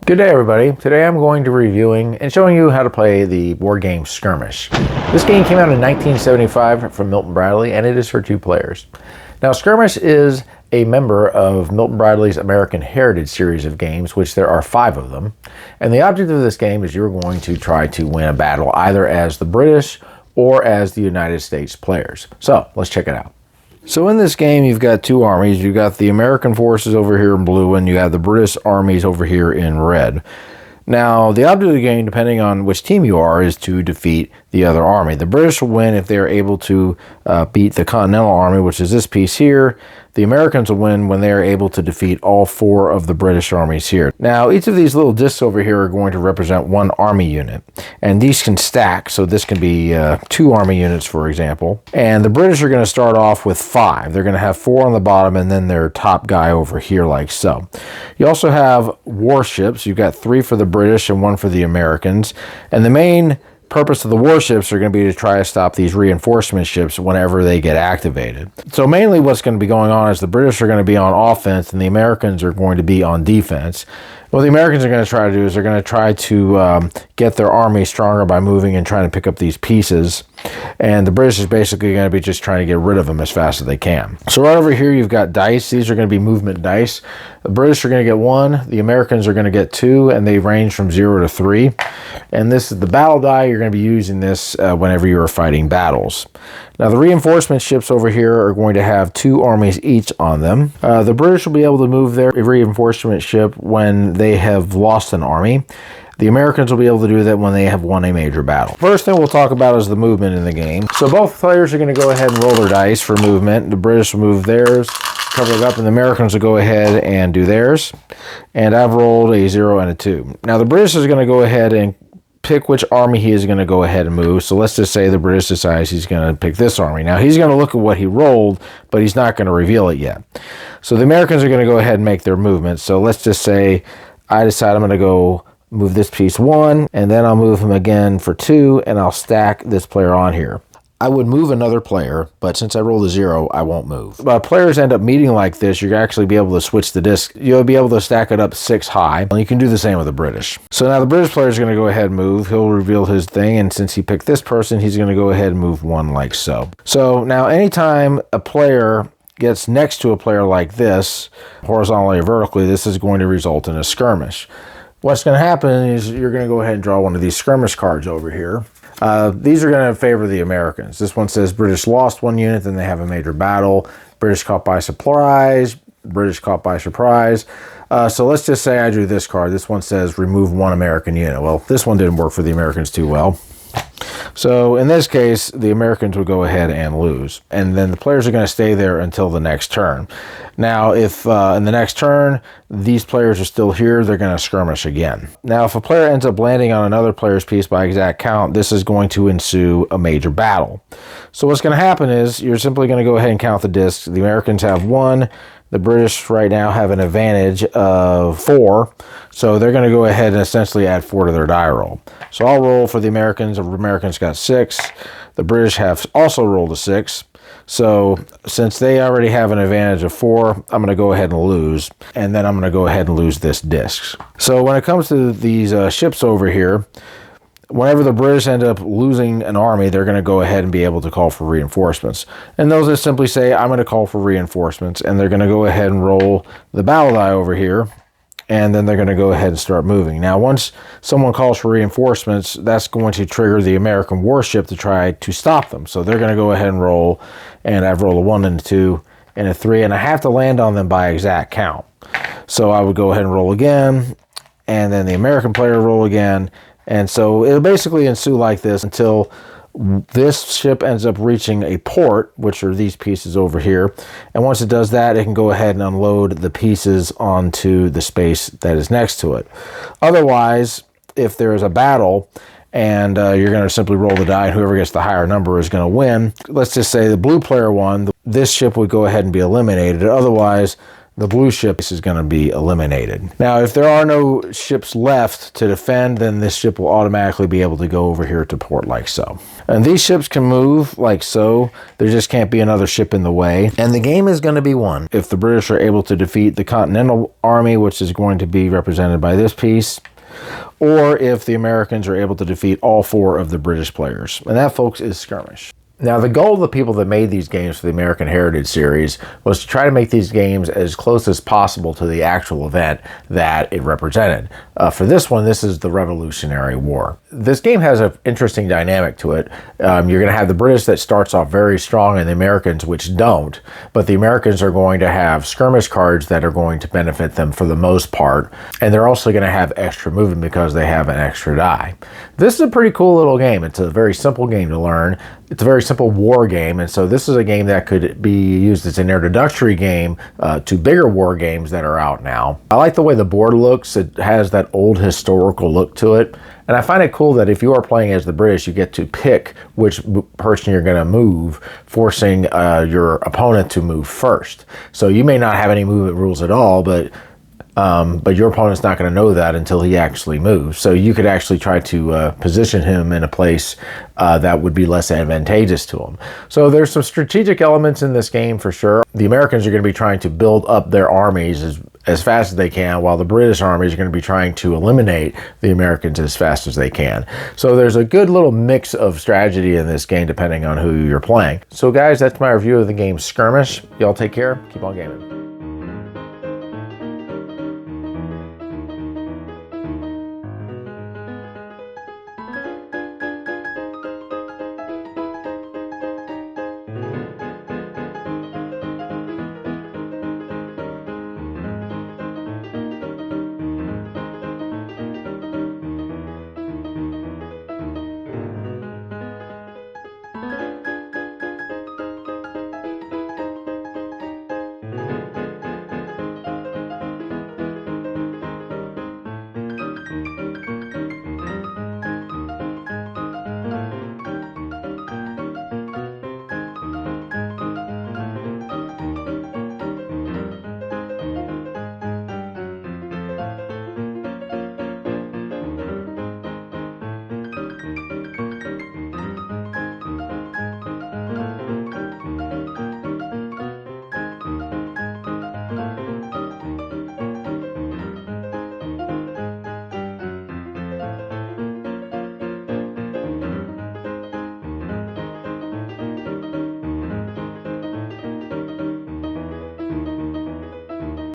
Good day, everybody. Today I'm going to be reviewing and showing you how to play the board game Skirmish. This game came out in 1975 from Milton Bradley, and it is for 2 players. Now, Skirmish is a member of Milton Bradley's American Heritage series of games, which there are 5 of them. And the object of this game is you're going to try to win a battle either as the British or as the United States players. So, let's check it out. So in this game, you've got 2 armies. You've got the American forces over here in blue, and you have the British armies over here in red. Now, the object of the game, depending on which team you are, is to defeat the other army. The British will win if they are able to beat the Continental Army, which is this piece here. The Americans will win when they are able to defeat all 4 of the British armies here. Now, each of these little discs over here are going to represent 1 army unit, and these can stack, so this can be 2 army units, for example. And the British are going to start off with 5. They're going to have 4 on the bottom, and then their top guy over here, like so. You also have warships. You've got 3 for the British and 1 for the Americans, and the main purpose of the warships are going to be to try to stop these reinforcement ships whenever they get activated. So mainly what's going to be going on is the British are going to be on offense and the Americans are going to be on defense. What the Americans are going to try to do is they're going to try to get their army stronger by moving and trying to pick up these pieces. And the British is basically going to be just trying to get rid of them as fast as they can. So right over here, you've got dice. These are going to be movement dice. The British are going to get 1. The Americans are going to get 2, and they range from 0 to 3. And this is the battle die. You're going to be using this whenever you are fighting battles. Now, the reinforcement ships over here are going to have 2 armies each on them. The British will be able to move their reinforcement ship when they have lost an army. The Americans will be able to do that when they have won a major battle. First thing we'll talk about is the movement in the game. So both players are going to go ahead and roll their dice for movement. The British will move theirs, cover it up, and the Americans will go ahead and do theirs. And I've rolled a 0 and a 2. Now, the British is going to go ahead and pick which army he is going to go ahead and move. So let's just say the British decides he's going to pick this army. Now, he's going to look at what he rolled, but he's not going to reveal it yet. So the Americans are going to go ahead and make their movement. So let's just say I decide I'm going to go move this piece 1, and then I'll move him again for 2, and I'll stack this player on here. I would move another player, but since I rolled a 0, I won't move. But players end up meeting like this, you're actually be able to switch the disc. You'll be able to stack it up 6 high, and you can do the same with the British. So now the British player is going to go ahead and move. He'll reveal his thing, and since he picked this person, he's going to go ahead and move 1 like so. So now anytime a player gets next to a player like this, horizontally or vertically, this is going to result in a skirmish. What's going to happen is you're going to go ahead and draw one of these skirmish cards over here. These are going to favor the Americans. This one says British lost 1 unit, then they have a major battle. British caught by surprise. British caught by surprise. So let's just say I drew this card. This one says remove 1 American unit. Well, this one didn't work for the Americans too well. So in this case, the Americans will go ahead and lose. And then the players are going to stay there until the next turn. Now, if in the next turn, these players are still here, they're going to skirmish again. Now, if a player ends up landing on another player's piece by exact count, this is going to ensue a major battle. So what's going to happen is you're simply going to go ahead and count the discs. The Americans have 1. The British right now have an advantage of 4, so they're going to go ahead and essentially add 4 to their die roll. So I'll roll for the Americans. The Americans got 6. The British have also rolled a 6. So since they already have an advantage of 4, I'm going to go ahead and lose, and then I'm going to go ahead and lose this disc. So when it comes to these ships over here, whenever the British end up losing an army, they're going to go ahead and be able to call for reinforcements. And those just simply say, I'm going to call for reinforcements, and they're going to go ahead and roll the battle die over here, and then they're going to go ahead and start moving. Now, once someone calls for reinforcements, that's going to trigger the American warship to try to stop them. So they're going to go ahead and roll, and I've rolled a 1 and a 2 and a 3, and I have to land on them by exact count. So I would go ahead and roll again, and then the American player roll again. And so it'll basically ensue like this until this ship ends up reaching a port, which are these pieces over here. And once it does that, it can go ahead and unload the pieces onto the space that is next to it. Otherwise, if there is a battle and you're going to simply roll the die, and whoever gets the higher number is going to win. Let's just say the blue player won. This ship would go ahead and be eliminated. Otherwise, the blue ship is going to be eliminated. Now, if there are no ships left to defend, then this ship will automatically be able to go over here to port like so. And these ships can move like so. There just can't be another ship in the way. And the game is going to be won if the British are able to defeat the Continental Army, which is going to be represented by this piece, or if the Americans are able to defeat all 4 of the British players. And that, folks, is Skirmish. Now, the goal of the people that made these games for the American Heritage series was to try to make these games as close as possible to the actual event that it represented. For this one, this is the Revolutionary War. This game has an interesting dynamic to it. You're going to have the British that starts off very strong and the Americans which don't, but the Americans are going to have skirmish cards that are going to benefit them for the most part, and they're also going to have extra movement because they have an extra die. This is a pretty cool little game. It's a very simple game to learn. It's a very simple war game, and so this is a game that could be used as an introductory game to bigger war games that are out now. I like the way the board looks. It has that old historical look to it, and I find it cool that if you are playing as the British, you get to pick which person you're going to move, forcing your opponent to move first. So you may not have any movement rules at all, but your opponent's not going to know that until he actually moves. So you could actually try to position him in a place that would be less advantageous to him. So there's some strategic elements in this game for sure. The Americans are going to be trying to build up their armies as fast as they can, while the British armies are going to be trying to eliminate the Americans as fast as they can. So there's a good little mix of strategy in this game depending on who you're playing. So guys, that's my review of the game Skirmish. Y'all take care. Keep on gaming.